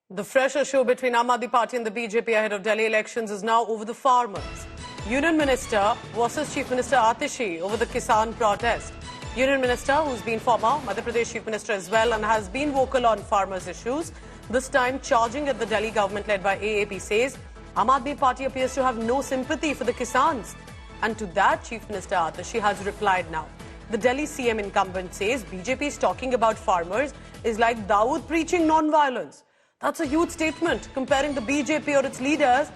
The fresh issue between Aam Aadmi Party and the BJP ahead of Delhi elections is now over the farmers. Union Minister versus Chief Minister Atishi over the Kisan protest. Union Minister, who's been former Madhya Pradesh Chief Minister as well and has been vocal on farmers' issues, this time charging at the Delhi government led by AAP, says Aam Aadmi Party appears to have no sympathy for the Kisans. And to that, Chief Minister Atishi has replied now. The Delhi CM incumbent says BJP is talking about farmers is like Dawood preaching non-violence. That's a huge statement, comparing the BJP or its leaders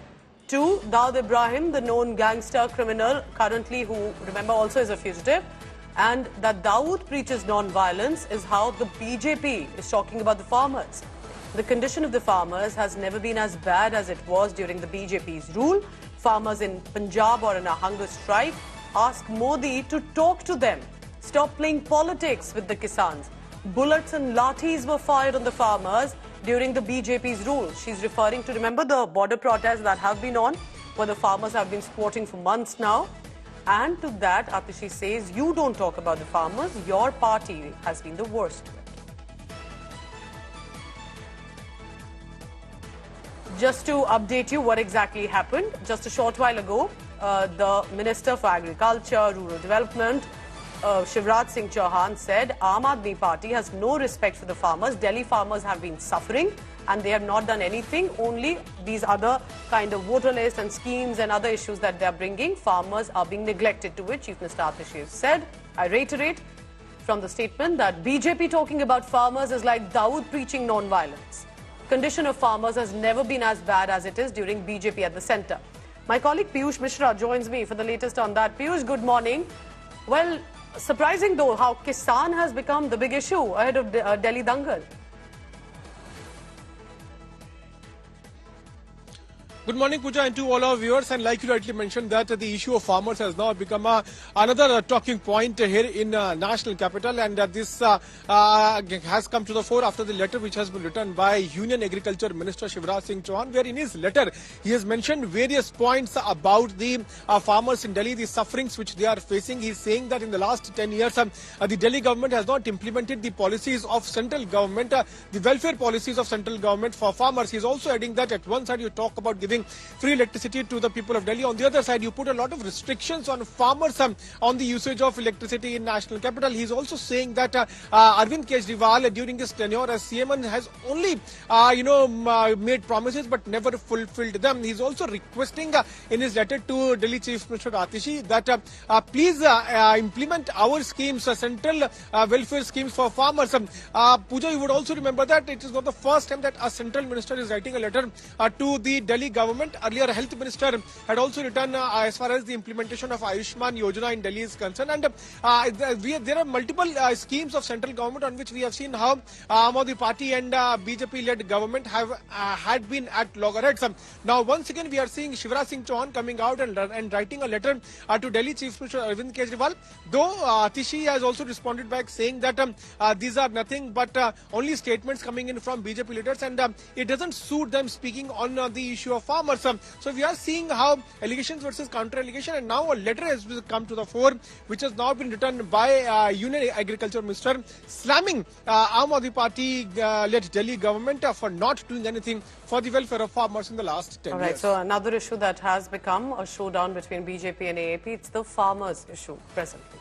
to Dawood Ibrahim, the known gangster criminal currently who, remember, also is a fugitive. And that Dawood preaches non-violence is how the BJP is talking about the farmers. The condition of the farmers has never been as bad as it was during the BJP's rule. Farmers in Punjab are in a hunger strike. Ask Modi to talk to them. Stop playing politics with the Kisans. Bullets and lathis were fired on the farmers during the BJP's rule. She's referring to, remember, the border protests that have been on, where the farmers have been squatting for months now. And to that, Atishi says, you don't talk about the farmers, your party has been the worst. Just to update you what exactly happened, just a short while ago, the Minister for Agriculture, Rural Development, Shivraj Singh Chauhan said Aam Aadmi Party has no respect for the farmers. Delhi farmers have been suffering and they have not done anything. Only these other kind of voter lists and schemes and other issues that they are bringing, farmers are being neglected, to which Chief Minister Atishi said, I reiterate from the statement that BJP talking about farmers is like Dawood preaching non-violence. Condition of farmers has never been as bad as it is during BJP at the centre. My colleague Piyush Mishra joins me for the latest on that. Piyush, good morning. Well, surprising though how Kisan has become the big issue ahead of Delhi Dangal. Good morning, Pooja, and to all our viewers. And like you rightly mentioned, that the issue of farmers has now become another talking point here in national capital, and this has come to the fore after the letter which has been written by Union Agriculture Minister Shivraj Singh Chauhan, where in his letter he has mentioned various points about the farmers in Delhi, the sufferings which they are facing. He is saying that in the last 10 years, the Delhi government has not implemented the policies of central government, the welfare policies of central government for farmers. He is also adding that at one side you talk about giving free electricity to the people of Delhi. On the other side, you put a lot of restrictions on farmers on the usage of electricity in national capital. He's also saying that Arvind Kejriwal, during his tenure as CM, has only, made promises but never fulfilled them. He's also requesting in his letter to Delhi Chief Minister Atishi that please implement our schemes, central welfare schemes for farmers. Pooja, you would also remember that it is not the first time that a central minister is writing a letter to the Delhi government. Earlier, Health Minister had also written as far as the implementation of Ayushman Yojana in Delhi is concerned. And there are multiple schemes of central government on which we have seen how Aam Aadmi Party and BJP-led government have had been at loggerheads. Now, once again, we are seeing Shivraj Singh Chauhan coming out and writing a letter to Delhi Chief Minister Arvind Kejriwal. Though Atishi has also responded back saying that these are nothing but only statements coming in from BJP leaders, and it doesn't suit them speaking on the issue of farmers. So we are seeing how allegations versus counter-allegation, and now a letter has come to the fore which has now been written by Union Agriculture Minister slamming Aam Aadmi Party-led Delhi government for not doing anything for the welfare of farmers in the last 10 years. Alright, so another issue that has become a showdown between BJP and AAP, it's the farmers issue presently.